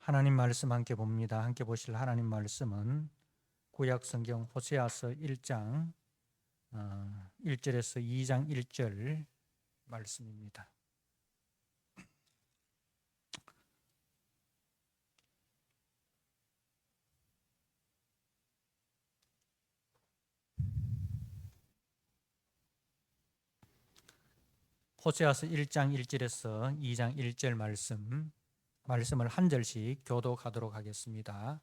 하나님 말씀 함께 봅니다. 함께 보실 하나님 말씀은 구약 성경 호세아서 1장 1절에서 2장 1절 말씀입니다. 호세아서 1장 1절에서 2장 1절 말씀을 한 절씩 교독하도록 하겠습니다.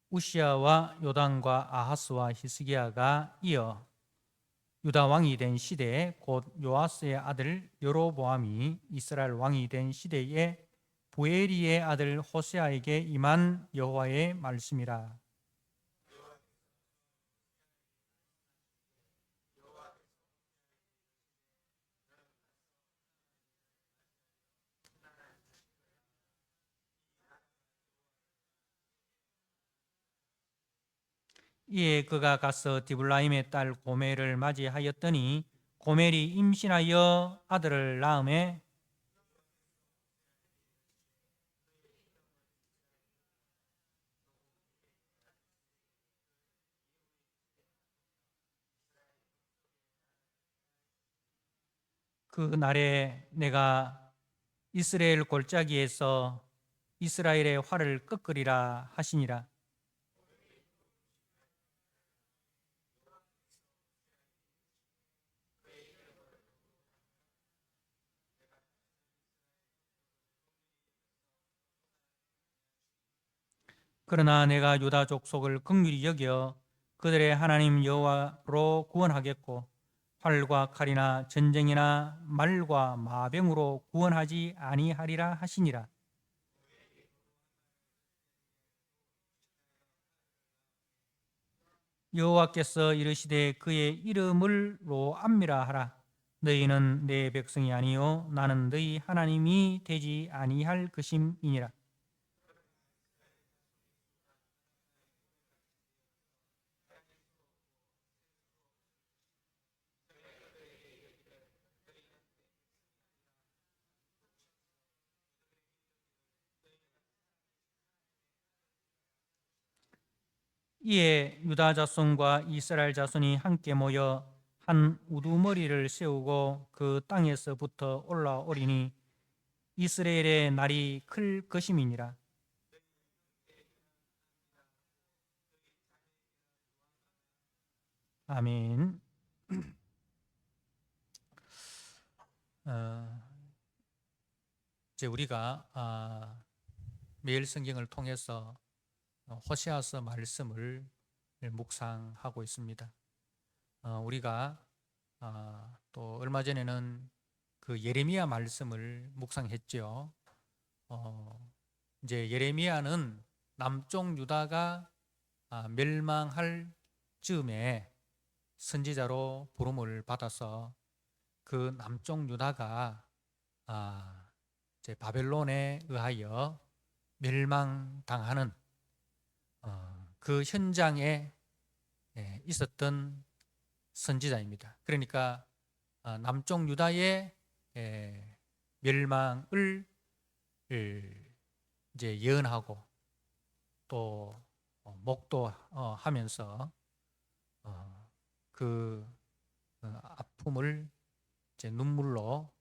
우시야와 요담과 아하스와 히스기야가 이어 유다 왕이 된 시대에 곧 요아스의 아들 여로보암이 이스라엘 왕이 된 시대에 부에리의 아들 호세아에게 임한 여호와의 말씀이라. 이에 그가 가서 디블라임의 딸 고멜을 맞이하였더니 고멜이 임신하여 아들을 낳음에 그 날에 내가 이스라엘 골짜기에서 이스라엘의 활을 꺾으리라 하시니라. 그러나 내가 유다 족속을 긍휼히 여겨 그들의 하나님 여호와로 구원하겠고 활과 칼이나 전쟁이나 말과 마병으로 구원하지 아니하리라 하시니라. 여호와께서 이르시되 그의 이름을로 암미라 하라. 너희는 내 백성이 아니요 나는 너희 하나님이 되지 아니할 것임이니라. 이에 유다 자손과 이스라엘 자손이 함께 모여 한 우두머리를 세우고 그 땅에서부터 올라오리니 이스라엘의 날이 클 것임이니라. 아멘. 어, 이제 우리가 매일 성경을 통해서 호세아서 말씀을 묵상하고 있습니다. 우리가 또 얼마 전에는 그 예레미야 말씀을 묵상했죠. 이제 예레미야는 남쪽 유다가 멸망할 즈음에 선지자로 부름을 받아서 그 남쪽 유다가 이제 바벨론에 의하여 멸망당하는 그 현장에 있었던 선지자입니다. 그러니까 남쪽 유다의 멸망을 이제 예언하고 또 목도하면서 그 아픔을 이제 눈물로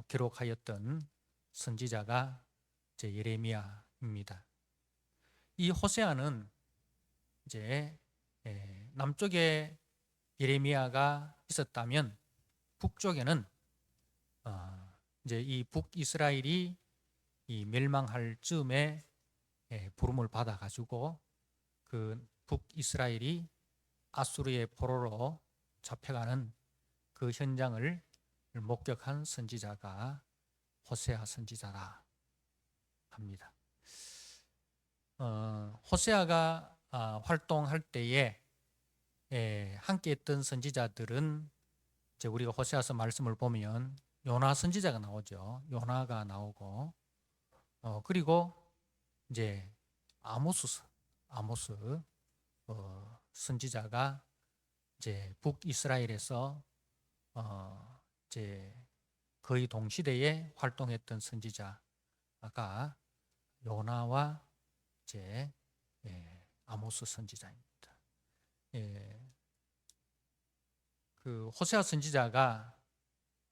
기록하였던 선지자가 이제 예레미야입니다. 이 호세아는 이제 남쪽에 예레미야가 있었다면 북쪽에는 이제 이 북이스라엘이 이 멸망할 즈음에 부름을 받아 가지고 그 북이스라엘이 아수르의 포로로 잡혀가는 그 현장을 목격한 선지자가 호세아 선지자라 합니다. 호세아가 활동할 때에 함께 했던 선지자들은 이제 우리가 호세아서 말씀을 보면 요나 선지자가 나오죠. 요나가 나오고 그리고 이제 아모스 선지자가 이제 북이스라엘에서 이제 거의 동시대에 활동했던 선지자가 요나와 이제 아모스 선지자입니다. 그 호세아 선지자가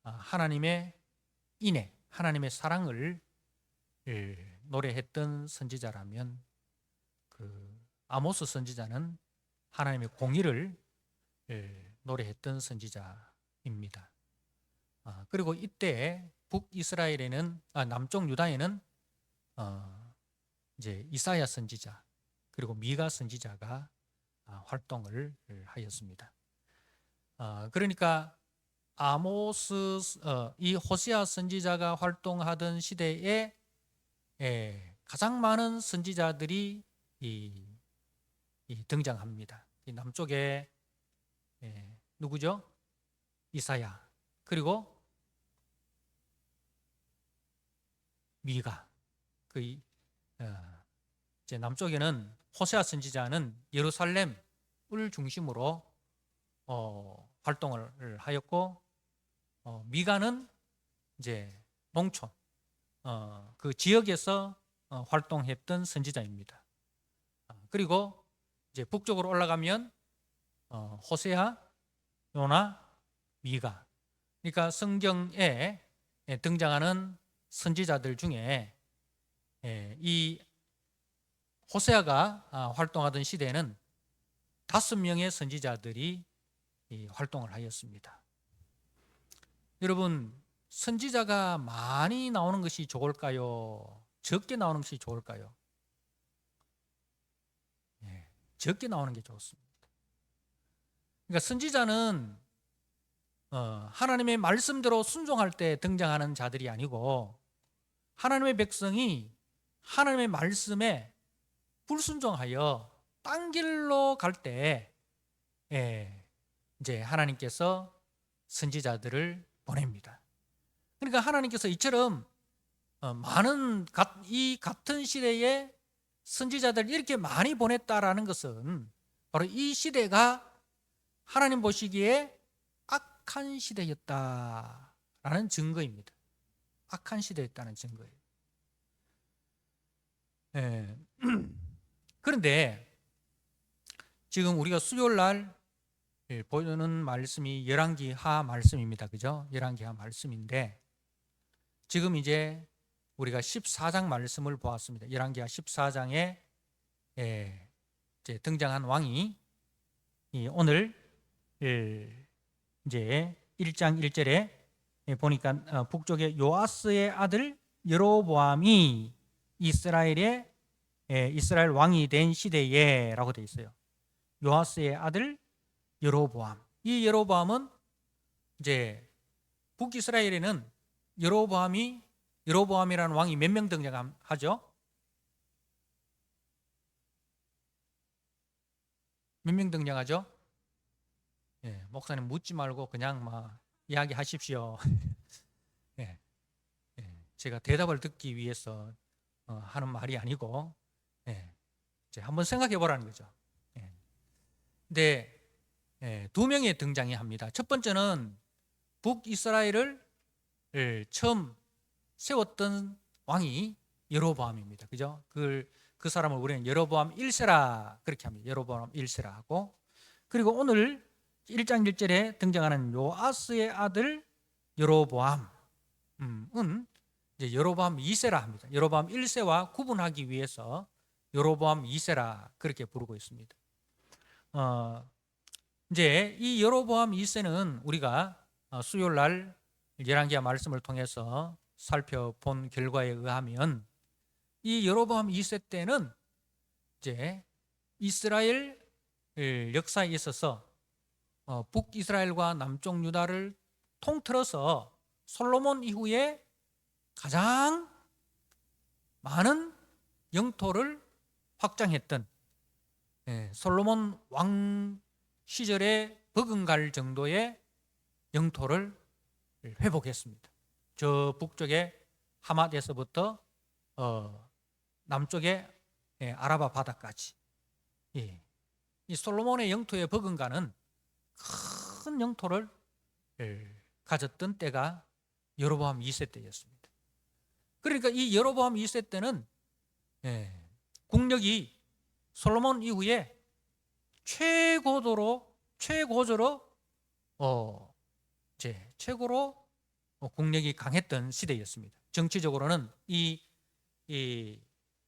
하나님의 인애, 하나님의 사랑을 노래했던 선지자라면 그 아모스 선지자는 하나님의 공의를 노래했던 선지자입니다. 그리고 이때 북이스라엘에는 남쪽 유다에는 이제 이사야 선지자 그리고 미가 선지자가 활동을 하였습니다. 그러니까 아모스 이 호세아 선지자가 활동하던 시대에 가장 많은 선지자들이 등장합니다. 이 남쪽에 누구죠? 이사야 그리고 미가. 이제 남쪽에는 호세아 선지자는 예루살렘을 중심으로 활동을 하였고 미가는 이제 농촌 그 지역에서 활동했던 선지자입니다. 그리고 이제 북쪽으로 올라가면 호세아, 요나, 미가. 그러니까 성경에 등장하는 선지자들 중에 이 호세아가 활동하던 시대에는 5명의 선지자들이 활동을 하였습니다. 여러분, 선지자가 많이 나오는 것이 좋을까요? 적게 나오는 것이 좋을까요? 적게 나오는 게 좋습니다. 그러니까 선지자는 하나님의 말씀대로 순종할 때 등장하는 자들이 아니고 하나님의 백성이 하나님의 말씀에 불순종하여 딴 길로 갈 때 이제 하나님께서 선지자들을 보냅니다. 그러니까 하나님께서 이처럼 많은 이 같은 시대에 선지자들 이렇게 많이 보냈다라는 것은 바로 이 시대가 하나님 보시기에 악한 시대였다라는 증거입니다. 악한 시대였다는 증거예요. 그런데 지금 우리가 수요일 날 보는 말씀이 열왕기하 말씀입니다. 그죠? 열왕기하 말씀인데 지금 이제 우리가 14장 말씀을 보았습니다. 열왕기하 14장에 이제 등장한 왕이 오늘 이제 1장 1절에 보니까 북쪽의 요아스의 아들 여로보암이 이스라엘 왕이 된 시대에라고 되어 있어요. 요아스의 아들 여로보암. 이 여로보암은 이제 북이스라엘에는 여로보암이라는 왕이 몇 명 등장하죠? 몇 명 등장하죠? 목사님 묻지 말고 그냥 막 이야기하십시오. 제가 대답을 듣기 위해서 하는 말이 아니고 이제 한번 생각해 보라는 거죠. 근데 2명의 등장이 합니다. 첫 번째는 북이스라엘을 처음 세웠던 왕이 여로보암입니다. 그죠? 그 사람을 우리는 여로보암 1세라 그렇게 합니다. 여로보암 1세라 하고, 그리고 오늘 1장 1절에 등장하는 요아스의 아들 여로보암은 이제 여로보암 2세라 합니다. 여로보암 1세와 구분하기 위해서 여로보암 2세라 그렇게 부르고 있습니다. 이제 이 여로보암 2세는 우리가 수요일 날 열왕기하 말씀을 통해서 살펴본 결과에 의하면 이 여로보암 2세 때는 이제 이스라엘 역사에 있어서 북이스라엘과 남쪽 유다를 통틀어서 솔로몬 이후에 가장 많은 영토를 확장했던 솔로몬 왕 시절에 버금갈 정도의 영토를 회복했습니다. 저 북쪽의 하맛에서부터 남쪽의 아라바 바다까지 이 솔로몬의 영토에 버금가는 큰 영토를 가졌던 때가 여로보암 2세 때였습니다. 그러니까 이 여로보암 2세 때는 국력이 솔로몬 이후에 최고조로 최고로 국력이 강했던 시대였습니다. 정치적으로는 이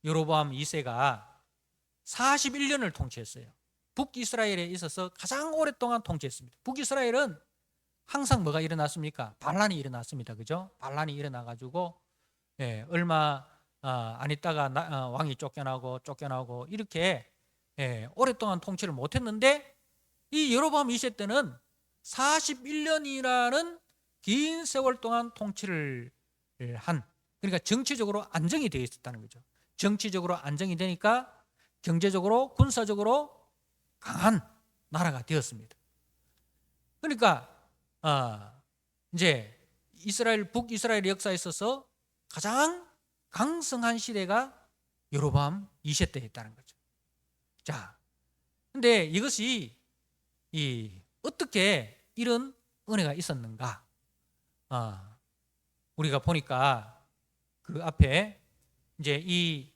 여로보암 2세가 41년을 통치했어요. 북이스라엘에 있어서 가장 오랫동안 통치했습니다. 북이스라엘은 항상 뭐가 일어났습니까? 반란이 일어났습니다. 그죠? 반란이 일어나가지고 얼마 안 있다가 왕이 쫓겨나고 이렇게 오랫동안 통치를 못했는데 이 여로보암 2세 때는 41년이라는 긴 세월 동안 통치를 한, 그러니까 정치적으로 안정이 되어 있었다는 거죠. 정치적으로 안정이 되니까 경제적으로 군사적으로 강한 나라가 되었습니다. 그러니까 이제 북이스라엘 역사에 있어서 가장 강성한 시대가 여로보암 2세 때였다는 거죠. 자, 근데 이것이 어떻게 이런 은혜가 있었는가? 우리가 보니까 그 앞에 이제 이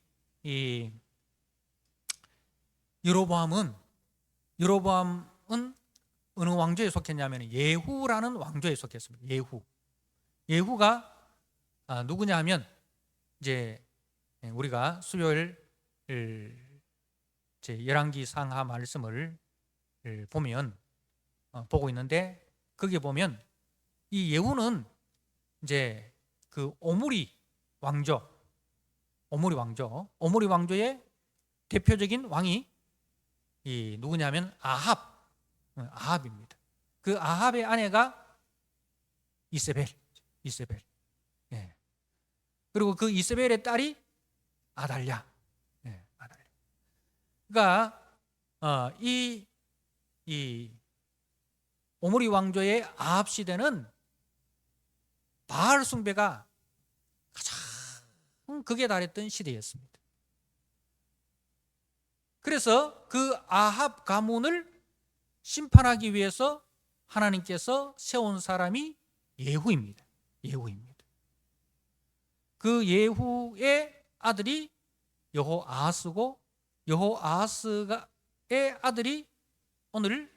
여로보암은 어느 왕조에 속했냐면 예후라는 왕조에 속했습니다. 예후가 누구냐 하면 이제 우리가 수요일 제 열왕기 상하 말씀을 보면 보고 있는데 거기에 보면 이 예후는 이제 그 오므리 왕조의 대표적인 왕이 누구냐면 아합입니다. 그 아합의 아내가 이세벨. 그리고 그 이세벨의 딸이 아달랴. 그러니까 이 오므리 왕조의 아합 시대는 바알 숭배가 가장 극에 달했던 시대였습니다. 그래서 그 아합 가문을 심판하기 위해서 하나님께서 세운 사람이 예후입니다. 그 예후의 아들이 여호아하스고 여호아하스의 아들이 오늘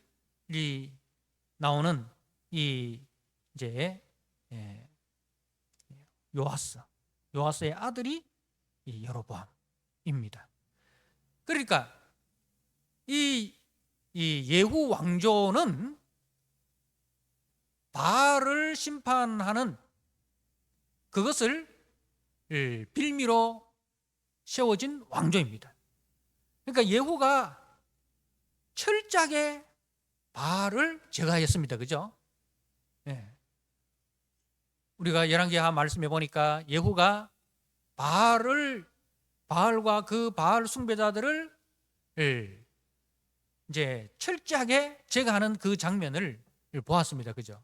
나오는 이제 요아스의 아들이 이 여로보암입니다. 그러니까 이 예후 왕조는 바알을 심판하는 그것을 빌미로 세워진 왕조입니다. 그러니까 예후가 철저하게 바알을 제거했습니다. 그죠? 우리가 열왕기하 말씀해 보니까 예후가 바알과 그 바알 숭배자들을 이제 철저하게 제거하는 그 장면을 보았습니다. 그죠?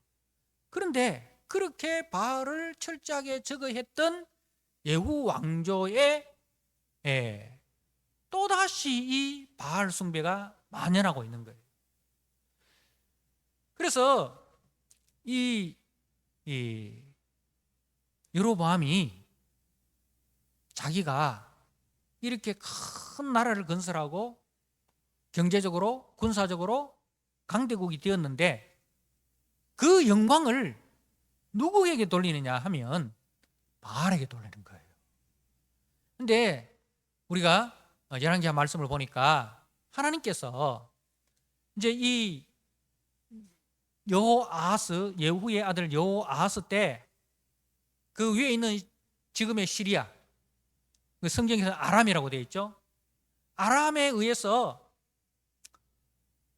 그런데 그렇게 바알을 철저하게 제거했던 예후 왕조에 또다시 이 바알 숭배가 만연하고 있는 거예요. 그래서 이 여로보암이 자기가 이렇게 큰 나라를 건설하고 경제적으로 군사적으로 강대국이 되었는데 그 영광을 누구에게 돌리느냐 하면 바알에게 돌리는 거예요. 그런데 우리가 열왕기하 말씀을 보니까 하나님께서 이제 이 예후의 아들 여호아하스 때 그 위에 있는 지금의 시리아, 그 성경에서 아람이라고 되어 있죠. 아람에 의해서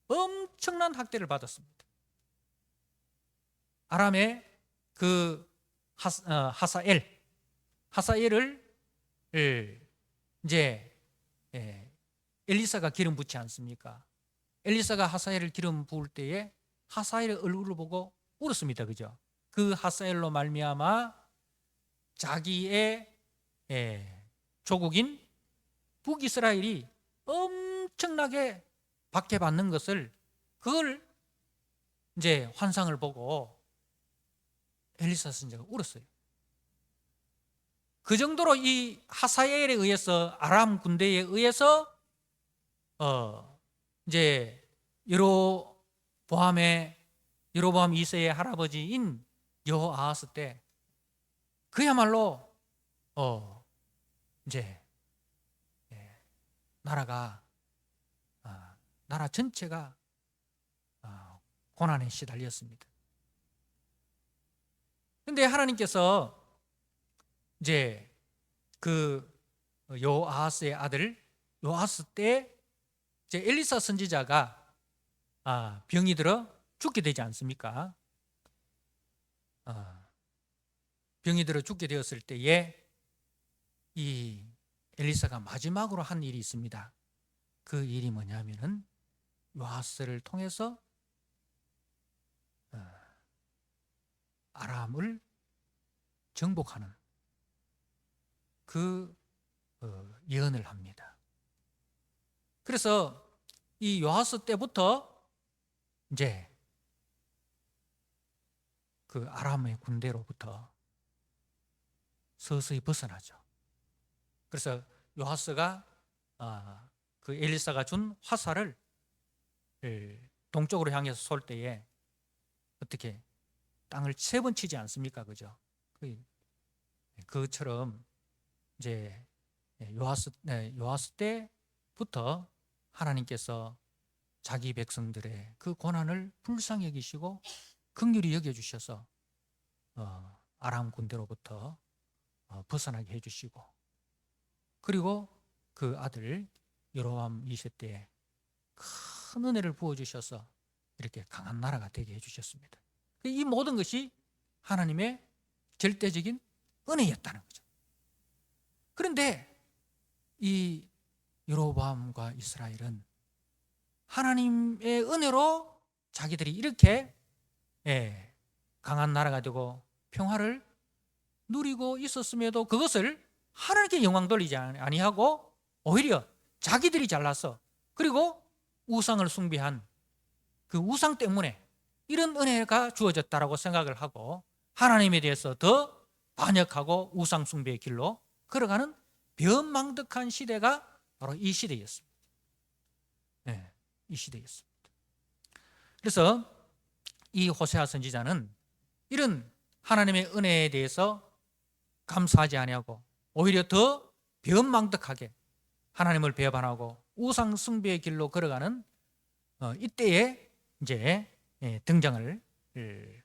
엄청난 학대를 받았습니다. 아람의 그 하사엘을 이제 엘리사가 기름 붓지 않습니까? 엘리사가 하사엘을 기름 부을 때에 하사엘의 얼굴을 보고 울었습니다. 그죠? 그 하사엘로 말미암아 자기의 조국인 북이스라엘이 엄청나게 박해받는 그걸 이제 환상을 보고 엘리사 선지자가 울었어요. 그 정도로 이 하사엘에 의해서 아람 군대에 의해서 이제 여로보암 2세의 할아버지인 여호아하스 때 그야말로 이제 나라 전체가 고난에 시달렸습니다. 그런데 하나님께서 이제 그 여호아하스의 아들 요아스 때 이제 엘리사 선지자가 병이 들어 죽게 되지 않습니까? 병이 들어 죽게 되었을 때에 이 엘리사가 마지막으로 한 일이 있습니다. 그 일이 뭐냐면은 요아스를 통해서 아람을 정복하는 그 예언을 합니다. 그래서 이 요아스 때부터 이제 그 아람의 군대로부터 서서히 벗어나죠. 그래서 요아스가 그 엘리사가 준 화살을 동쪽으로 향해서 쏠 때에 어떻게 땅을 3번 치지 않습니까? 그죠? 그처럼 이제 요아스 때부터 하나님께서 자기 백성들의 그 고난을 불쌍히 여기시고 긍휼히 여겨주셔서 아람 군대로부터 벗어나게 해주시고, 그리고 그 아들 여로보암 2세 때에 큰 은혜를 부어주셔서 이렇게 강한 나라가 되게 해주셨습니다. 이 모든 것이 하나님의 절대적인 은혜였다는 거죠. 그런데 이 여로보암과 이스라엘은 하나님의 은혜로 자기들이 이렇게 강한 나라가 되고 평화를 누리고 있었음에도 그것을 하나님께 영광 돌리지 아니하고 오히려 자기들이 잘나서 그리고 우상을 숭배한 그 우상 때문에 이런 은혜가 주어졌다라고 생각을 하고 하나님에 대해서 더 반역하고 우상 숭배의 길로 걸어가는 변망덕한 시대가 바로 이 시대였습니다. 이 시대였습니다. 그래서 이 호세아 선지자는 이런 하나님의 은혜에 대해서 감사하지 아니하고 오히려 더 변망덕하게 하나님을 배반하고 우상 숭배의 길로 걸어가는 이때에 이제 등장을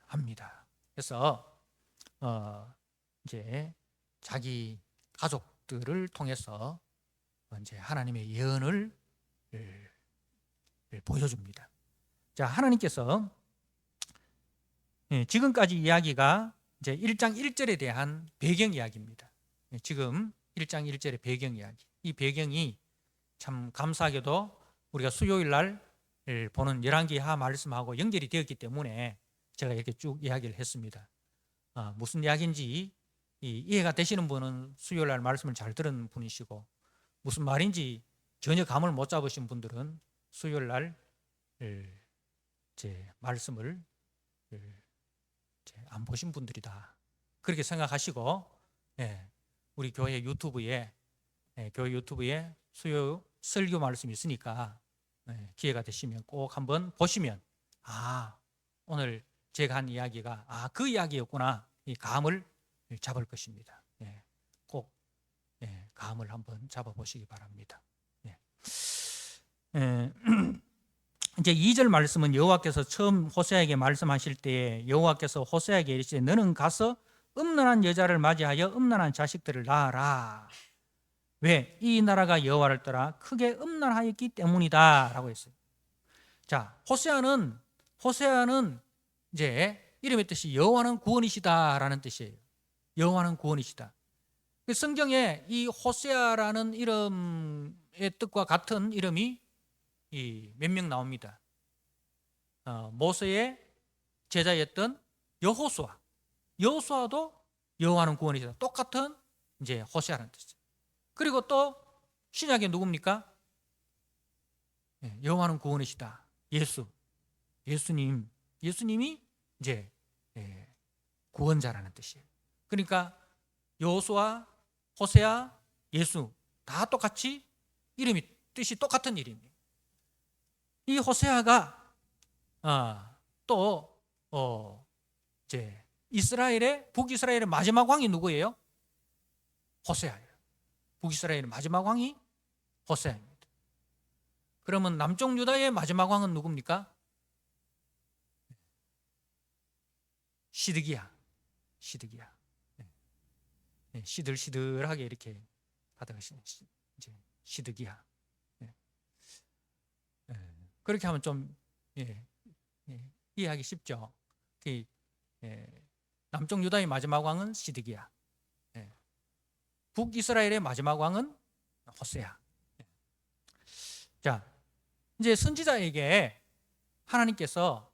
합니다. 그래서 이제 자기 가족들을 통해서 이제 하나님의 예언을 보여줍니다. 자, 하나님께서 지금까지 이야기가 이제 1장 1절에 대한 배경 이야기입니다. 지금 1장 1절의 배경 이야기. 이 배경이 참 감사하게도 우리가 수요일 날 보는 열왕기하 말씀하고 연결이 되었기 때문에 제가 이렇게 쭉 이야기를 했습니다. 무슨 이야기인지 이해가 되시는 분은 수요일 날 말씀을 잘 들은 분이시고, 무슨 말인지 전혀 감을 못 잡으신 분들은 수요일 날 제 말씀을 안 보신 분들이다, 그렇게 생각하시고, 우리 교회 유튜브에 수요 설교 말씀이 있으니까 기회가 되시면 꼭 한번 보시면 오늘 제가 한 이야기가 그 이야기였구나, 이 감을 잡을 것입니다. 꼭 감을 한번 잡아보시기 바랍니다. 이제 2절 말씀은 여호와께서 처음 호세아에게 말씀하실 때에 여호와께서 호세아에게 이르시되 너는 가서 음란한 여자를 맞이하여 음란한 자식들을 낳아라. 왜? 이 나라가 여호와를 떠나 크게 음란하였기 때문이다 라고 했어요. 자, 호세아는 이제 이름의 뜻이 여호와는 구원이시다라는 뜻이에요. 여호와는 구원이시다. 성경에 이 호세아라는 이름의 뜻과 같은 이름이 몇 명 나옵니다. 모세의 제자였던 여호수아도 여호와는 구원이시다, 똑같은 이제 호세아라는 뜻이죠. 그리고 또 신약에 누굽니까? 여호와는 구원이시다, 예수님이 이제 구원자라는 뜻이에요. 그러니까 여호수아, 호세아, 예수 다 똑같이 이름이 뜻이 똑같은 이름이에요. 이 호세아가 또 이제 북이스라엘의 마지막 왕이 누구예요? 호세아예요. 북이스라엘의 마지막 왕이 호세아입니다. 그러면 남쪽 유다의 마지막 왕은 누굽니까? 시드기야. 시들시들하게 이렇게 하다가 이제 시드기야. 그렇게 하면 좀 이해하기 쉽죠. 남쪽 유다의 마지막 왕은 시드기야. 북이스라엘의 마지막 왕은 호세아. 자, 이제 선지자에게 하나님께서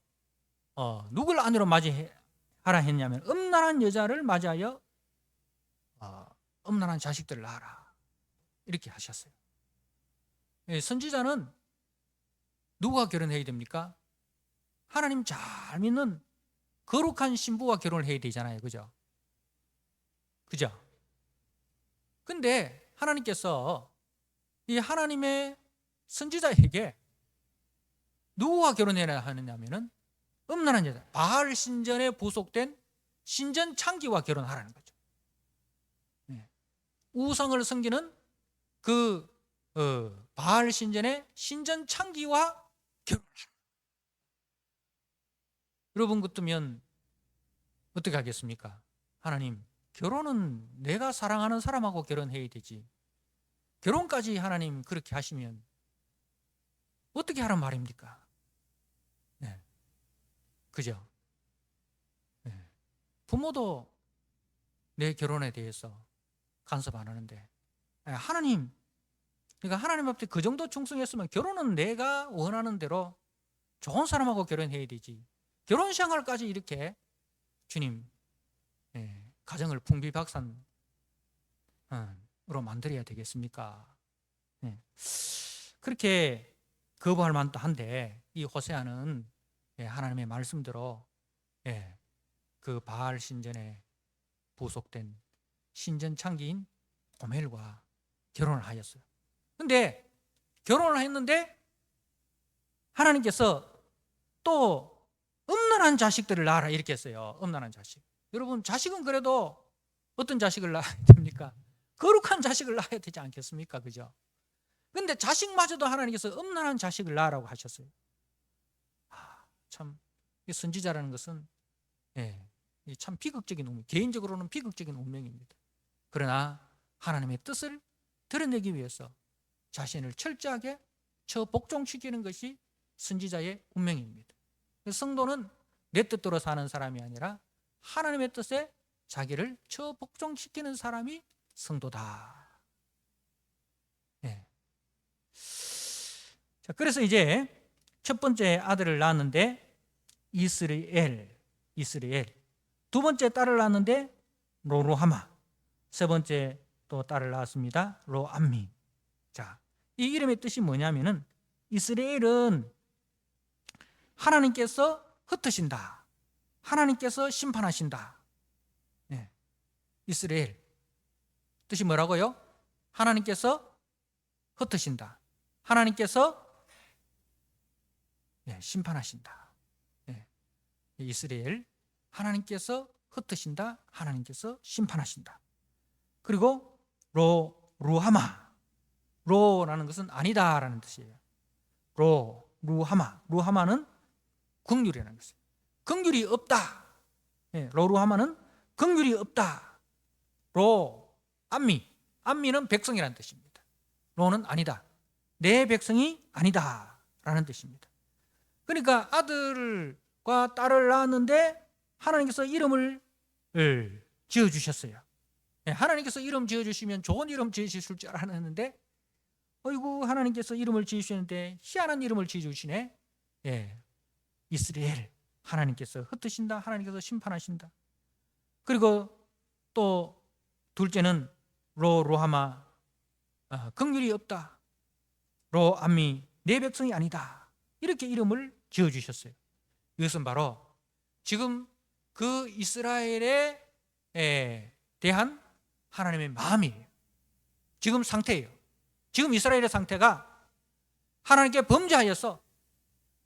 누굴 아내로 맞이하라 했냐면 음란한 여자를 맞이하여 음란한 자식들을 낳아라 이렇게 하셨어요. 선지자는 누구와 결혼해야 됩니까? 하나님 잘 믿는 거룩한 신부와 결혼을 해야 되잖아요. 그죠? 근데 하나님께서 이 하나님의 선지자에게 누구와 결혼해야 하느냐면은 음란한 여자, 바알 신전에 부속된 신전 창기와 결혼하라는 거죠. 우상을 섬기는 그 바알 신전의 신전 창기와 결혼하라. 여러분 같으면 어떻게 하겠습니까? 하나님, 결혼은 내가 사랑하는 사람하고 결혼해야 되지. 결혼까지 하나님 그렇게 하시면 어떻게 하란 말입니까? 그죠? 부모도 내 결혼에 대해서 간섭 안 하는데 하나님, 그러니까 하나님 앞에 그 정도 충성했으면 결혼은 내가 원하는 대로 좋은 사람하고 결혼해야 되지. 결혼 생활까지 이렇게 주님 가정을 풍비박산으로 만들어야 되겠습니까? 그렇게 거부할 만도 한데 이 호세아는 하나님의 말씀대로 그 바알 신전에 부속된 신전 창기인 고멜과 결혼을 하였어요. 근데 결혼을 했는데 하나님께서 또 음란한 자식들을 낳아라 이렇게 했어요. 음란한 자식. 여러분, 자식은 그래도 어떤 자식을 낳아야 됩니까? 거룩한 자식을 낳아야 되지 않겠습니까? 그죠? 근데 자식마저도 하나님께서 음란한 자식을 낳으라고 하셨어요. 참 선지자라는 것은 참 비극적인 운명, 개인적으로는 비극적인 운명입니다. 그러나 하나님의 뜻을 드러내기 위해서 자신을 철저하게 복종시키는 것이 선지자의 운명입니다. 성도는 내 뜻대로 사는 사람이 아니라 하나님의 뜻에 자기를 복종시키는 사람이 성도다. 자, 그래서 이제 첫 번째 아들을 낳았는데 이스라엘. 두 번째 딸을 낳았는데 로루하마. 세 번째 또 딸을 낳았습니다. 로암미. 자, 이 이름의 뜻이 뭐냐면은 이스라엘은 하나님께서 흩으신다. 하나님께서 심판하신다. 이스라엘 뜻이 뭐라고요? 하나님께서 흩으신다. 하나님께서 심판하신다. 이스라엘 하나님께서 흩으신다. 하나님께서 심판하신다. 그리고 루하마. 로라는 것은 아니다라는 뜻이에요. 루하마는 긍휼이라는 것이에요. 긍휼이 없다. 로루하마는 긍휼이 없다. 암미는 백성이라는 뜻입니다. 로는 아니다. 내 백성이 아니다라는 뜻입니다. 그러니까 아들과 딸을 낳았는데 하나님께서 이름을 지어주셨어요. 하나님께서 이름 지어주시면 좋은 이름 지으실 줄 알았는데 어이구, 하나님께서 이름을 지으시는데 희한한 이름을 지어주시네. 이스라엘, 하나님께서 흩으신다. 하나님께서 심판하신다. 그리고 또 둘째는 로루하마, 긍휼이 없다. 로암미, 내 백성이 아니다. 이렇게 이름을 지어주셨어요. 이것은 바로 지금 그 이스라엘에 대한 하나님의 마음이에요. 지금 상태예요. 지금 이스라엘의 상태가 하나님께 범죄하여서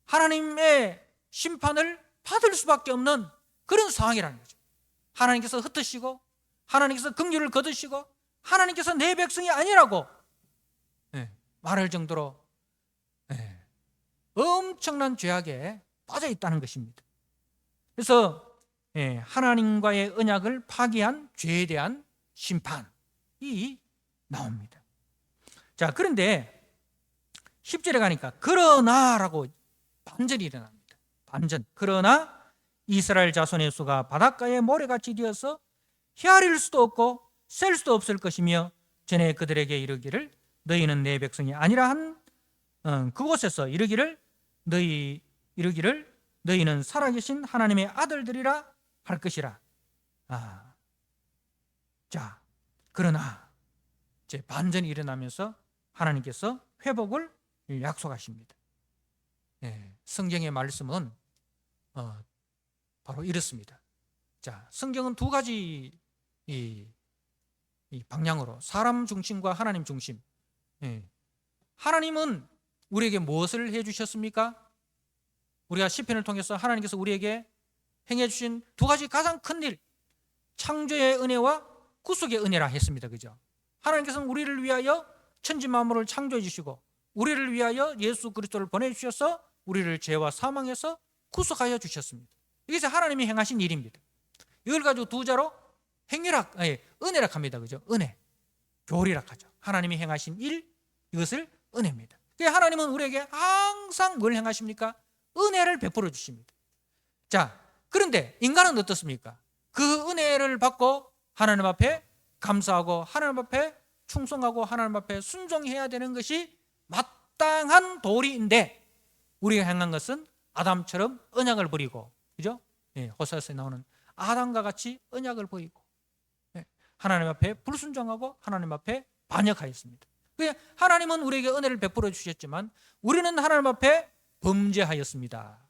하나님의 심판을 받을 수밖에 없는 그런 상황이라는 거죠. 하나님께서 흩으시고 하나님께서 긍휼을 거두시고 하나님께서 내 백성이 아니라고 말할 정도로 엄청난 죄악에 빠져 있다는 것입니다. 그래서 하나님과의 언약을 파기한 죄에 대한 심판이 나옵니다. 자, 그런데 10절에 가니까 그러나라고 반전이 일어납니다. 반전. 그러나 이스라엘 자손의 수가 바닷가의 모래같이 되어서 헤아릴 수도 없고 셀 수도 없을 것이며 전에 그들에게 이르기를 너희는 내 백성이 아니라 한 그곳에서 이르기를 너희는 살아계신 하나님의 아들들이라 할 것이라. 자, 그러나 이제 반전이 일어나면서 하나님께서 회복을 약속하십니다. 성경의 말씀은 바로 이렇습니다. 자, 성경은 두 가지 이 방향으로 사람 중심과 하나님 중심. 하나님은 우리에게 무엇을 해주셨습니까? 우리가 시편을 통해서 하나님께서 우리에게 행해 주신 두 가지 가장 큰 일, 창조의 은혜와 구속의 은혜라 했습니다. 그죠? 하나님께서는 우리를 위하여 천지 만물을 창조해 주시고 우리를 위하여 예수 그리스도를 보내주셔서 우리를 죄와 사망에서 구속하여 주셨습니다. 이것이 하나님이 행하신 일입니다. 이걸 가지고 두 자로 은혜락 합니다. 그죠? 은혜, 교리락 하죠. 하나님이 행하신 일, 이것을 은혜입니다. 하나님은 우리에게 항상 뭘 행하십니까? 은혜를 베풀어 주십니다. 자, 그런데 인간은 어떻습니까? 그 은혜를 받고 하나님 앞에 감사하고 하나님 앞에 충성하고 하나님 앞에 순종해야 되는 것이 마땅한 도리인데 우리가 행한 것은 아담처럼 언약을 버리고, 그죠? 호세아서에 나오는 아담과 같이 언약을 버리고 하나님 앞에 불순종하고 하나님 앞에 반역하였습니다. 하나님은 우리에게 은혜를 베풀어 주셨지만 우리는 하나님 앞에 범죄하였습니다.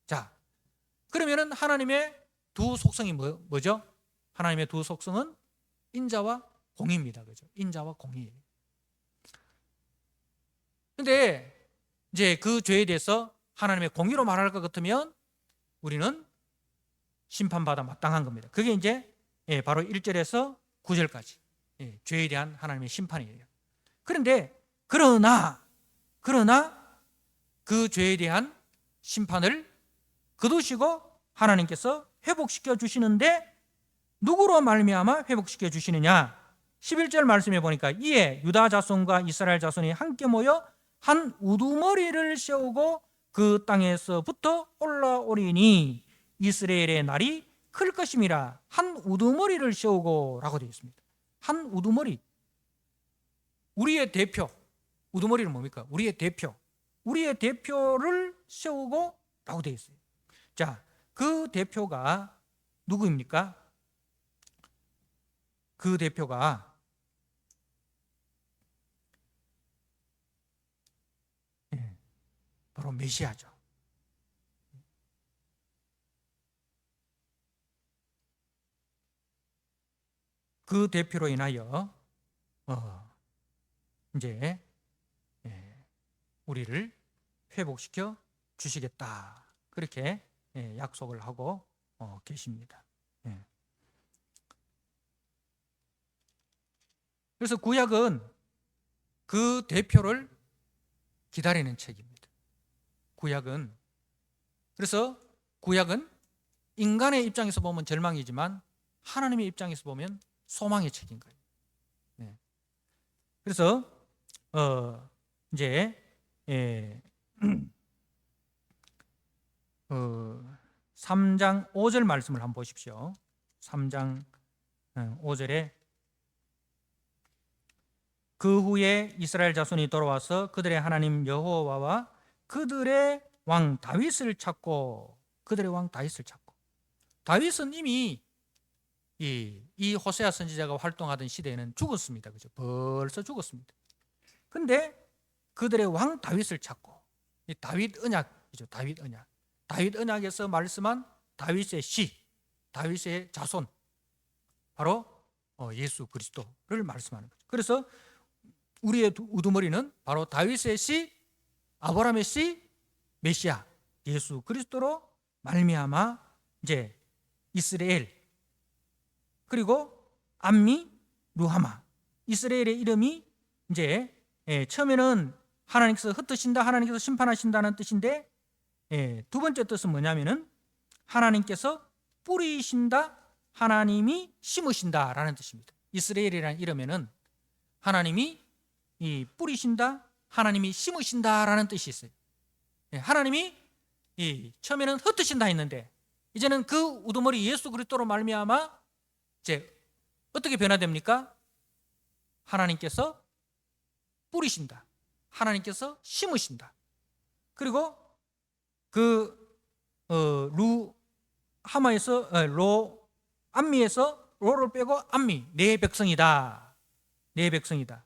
자, 그러면은 하나님의 두 속성이 뭐죠? 하나님의 두 속성은 인자와 공의입니다. 그죠? 인자와 공의. 근데 이제 그 죄에 대해서 하나님의 공의로 말할 것 같으면 우리는 심판받아 마땅한 겁니다. 그게 이제 바로 1절에서 9절까지 죄에 대한 하나님의 심판이에요. 그런데 그러나 그 죄에 대한 심판을 거두시고 하나님께서 회복시켜 주시는데 누구로 말미암아 회복시켜 주시느냐? 11절 말씀에 보니까 이에 유다 자손과 이스라엘 자손이 함께 모여 한 우두머리를 세우고 그 땅에서부터 올라오리니 이스라엘의 날이 클 것임이라. 한 우두머리를 세우고 라고 되어 있습니다. 한 우두머리. 우리의 대표. 우두머리는 뭡니까? 우리의 대표를 세우고 라고 되어 있어요. 자, 그 대표가 누구입니까? 그 대표가 바로 메시아죠. 그 대표로 인하여 이제 우리를 회복시켜 주시겠다. 그렇게 약속을 하고 계십니다. 그래서 구약은 그 대표를 기다리는 책입니다. 그래서 구약은 인간의 입장에서 보면 절망이지만 하나님의 입장에서 보면 소망의 책인 거예요. 그래서 이제 3장 5절 말씀을 한번 보십시오. 3장 5절에 그 후에 이스라엘 자손이 돌아와서 그들의 하나님 여호와와 그들의 왕 다윗을 찾고 다윗은 이미 이 호세아 선지자가 활동하던 시대에는 죽었습니다. 그죠? 벌써 죽었습니다. 근데 그들의 왕 다윗을 찾고 이 다윗 언약이죠. 다윗 언약에서 말씀한 다윗의 다윗의 자손 바로 예수 그리스도를 말씀하는 거죠. 그래서 우리의 우두머리는 바로 다윗의 씨, 아브라함의 씨, 메시아 예수 그리스도로 말미암아 이제 이스라엘, 그리고 암미, 루하마. 이스라엘의 이름이 이제 처음에는 하나님께서 흩으신다, 하나님께서 심판하신다는 뜻인데, 두 번째 뜻은 뭐냐면은 하나님께서 뿌리신다, 하나님이 심으신다라는 뜻입니다. 이스라엘이라는 이름에는 하나님이 뿌리신다, 하나님이 심으신다라는 뜻이 있어요. 하나님이 처음에는 흩으신다 했는데 이제는 그 우두머리 예수 그리스도로 말미암아 이제 어떻게 변화됩니까? 하나님께서 뿌리신다, 하나님께서 심으신다. 그리고 루하마에서 암미에서 로를 빼고 암미, 내 백성이다, 내 백성이다.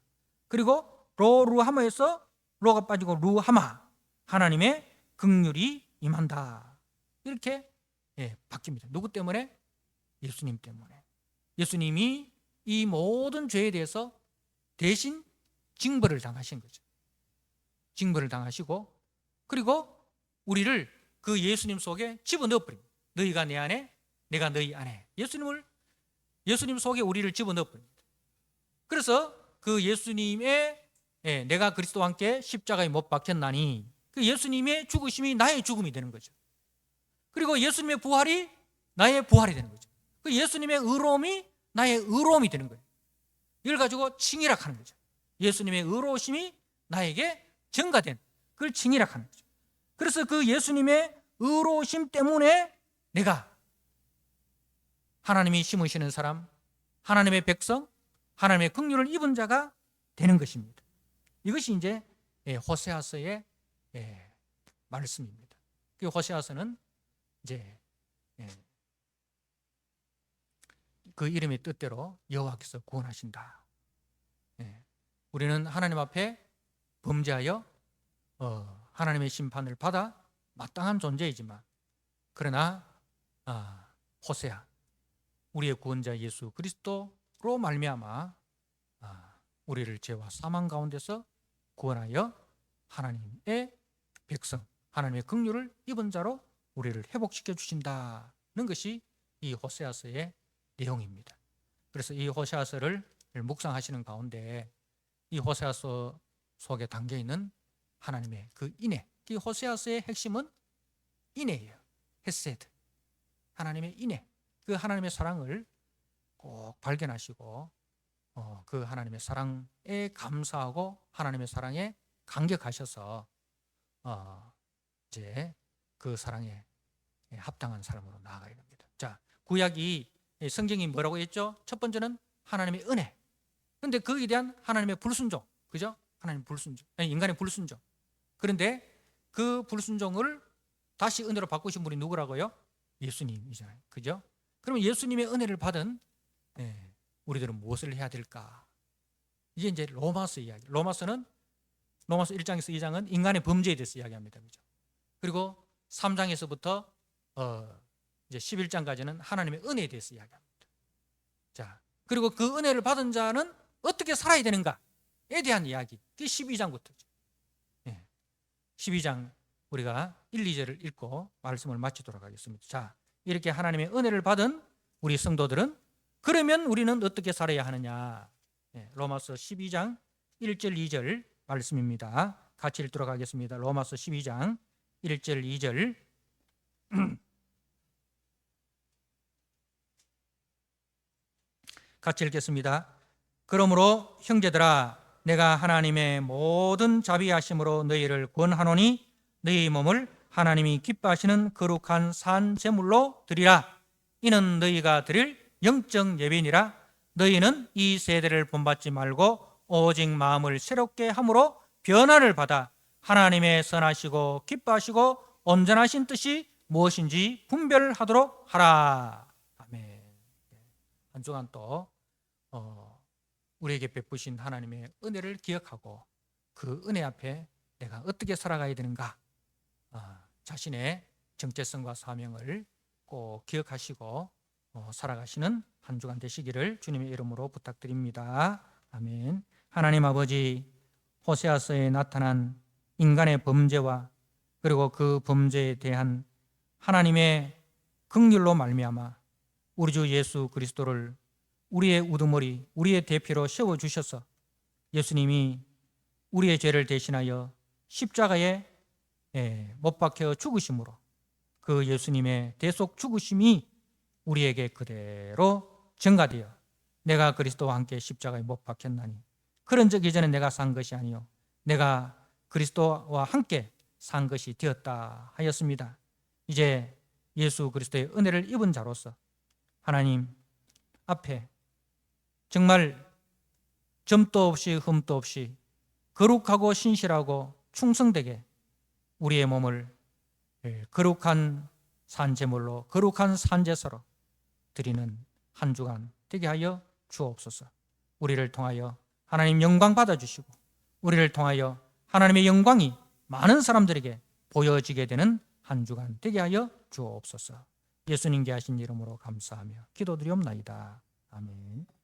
그리고 루하마에서 로가 빠지고 루하마, 하나님의 긍휼이 임한다. 이렇게 바뀝니다. 누구 때문에? 예수님 때문에. 예수님이 이 모든 죄에 대해서 대신 징벌을 당하신 거죠. 징벌을 당하시고, 그리고 우리를 그 예수님 속에 집어넣어버립니다. 너희가 내 안에, 내가 너희 안에. 예수님 속에 우리를 집어넣어버립니다. 그래서 그 예수님의 내가 그리스도와 함께 십자가에 못 박혔나니, 그 예수님의 죽으심이 나의 죽음이 되는 거죠. 그리고 예수님의 부활이 나의 부활이 되는 거죠. 그 예수님의 의로움이 나의 의로움이 되는 거예요. 이걸 가지고 칭의락하는 거죠. 예수님의 의로우심이 나에게 전가된, 그걸 칭의락하는 거죠. 그래서 그 예수님의 의로우심 때문에 내가 하나님이 심으시는 사람, 하나님의 백성, 하나님의 긍휼을 입은 자가 되는 것입니다. 이것이 이제 호세아서의 말씀입니다. 그 호세아서는 이제 그 이름의 뜻대로 여호와께서 구원하신다. 우리는 하나님 앞에 범죄하여 하나님의 심판을 받아 마땅한 존재이지만, 그러나 호세아, 우리의 구원자 예수 그리스도로 말미암아 우리를 죄와 사망 가운데서 구원하여 하나님의 백성, 하나님의 긍휼을 입은 자로 우리를 회복시켜 주신다는 것이 이 호세아서의 내용입니다. 그래서 이 호세아서를 묵상하시는 가운데 이 호세아서 속에 담겨 있는 하나님의 그 인애, 이 호세아서의 핵심은 인애예요. 헤세드, 하나님의 인애, 그 하나님의 사랑을 꼭 발견하시고 그 하나님의 사랑에 감사하고 하나님의 사랑에 감격하셔서 이제 그 사랑에 합당한 사람으로 나아가야 됩니다. 자, 구약이 성경이 뭐라고 했죠? 첫 번째는 하나님의 은혜. 그런데 거기에 대한 하나님의 불순종, 그죠? 하나님 불순종, 인간의 불순종. 그런데 그 불순종을 다시 은혜로 바꾸신 분이 누구라고요? 예수님이잖아요, 그죠? 그러면 예수님의 은혜를 받은 우리들은 무엇을 해야 될까? 이게 이제 로마서 이야기. 로마서 1장에서 2장은 인간의 범죄에 대해서 이야기합니다, 그죠? 그리고 3장에서부터 이제 11장까지는 하나님의 은혜에 대해서 이야기합니다. 자, 그리고 그 은혜를 받은 자는 어떻게 살아야 되는가에 대한 이야기. 그게 12장부터죠. 12장 우리가 1, 2절을 읽고 말씀을 마치도록 하겠습니다. 자, 이렇게 하나님의 은혜를 받은 우리 성도들은 그러면 우리는 어떻게 살아야 하느냐? 로마서 12장 1절 2절 말씀입니다. 같이 읽도록 하겠습니다. 로마서 12장 1절 2절 같이 읽겠습니다. 그러므로 형제들아, 내가 하나님의 모든 자비하심으로 너희를 권하노니 너희 몸을 하나님이 기뻐하시는 거룩한 산 제물로 드리라. 이는 너희가 드릴 영적 예배니라. 너희는 이 세대를 본받지 말고 오직 마음을 새롭게 함으로 변화를 받아 하나님의 선하시고 기뻐하시고 온전하신 뜻이 무엇인지 분별하도록 하라. 아멘. 한 주간 또 우리에게 베푸신 하나님의 은혜를 기억하고 그 은혜 앞에 내가 어떻게 살아가야 되는가, 자신의 정체성과 사명을 꼭 기억하시고 살아가시는 한 주간 되시기를 주님의 이름으로 부탁드립니다. 아멘. 하나님 아버지, 호세아서에 나타난 인간의 범죄와 그리고 그 범죄에 대한 하나님의 긍휼로 말미암아 우리 주 예수 그리스도를 우리의 우두머리, 우리의 대표로 세워주셔서 예수님이 우리의 죄를 대신하여 십자가에 못 박혀 죽으심으로 그 예수님의 대속 죽으심이 우리에게 그대로 전가되어 내가 그리스도와 함께 십자가에 못 박혔나니 그런 적 이전에 내가 산 것이 아니요 내가 그리스도와 함께 산 것이 되었다 하였습니다. 이제 예수 그리스도의 은혜를 입은 자로서 하나님 앞에 정말 점도 없이 흠도 없이 거룩하고 신실하고 충성되게 우리의 몸을 거룩한 산제물로 거룩한 산제사로 드리는 한 주간 되게 하여 주옵소서. 우리를 통하여 하나님 영광 받아주시고 우리를 통하여 하나님의 영광이 많은 사람들에게 보여지게 되는 한 주간 되게 하여 주옵소서. 예수님께 하신 이름으로 감사하며 기도드리옵나이다. 아멘.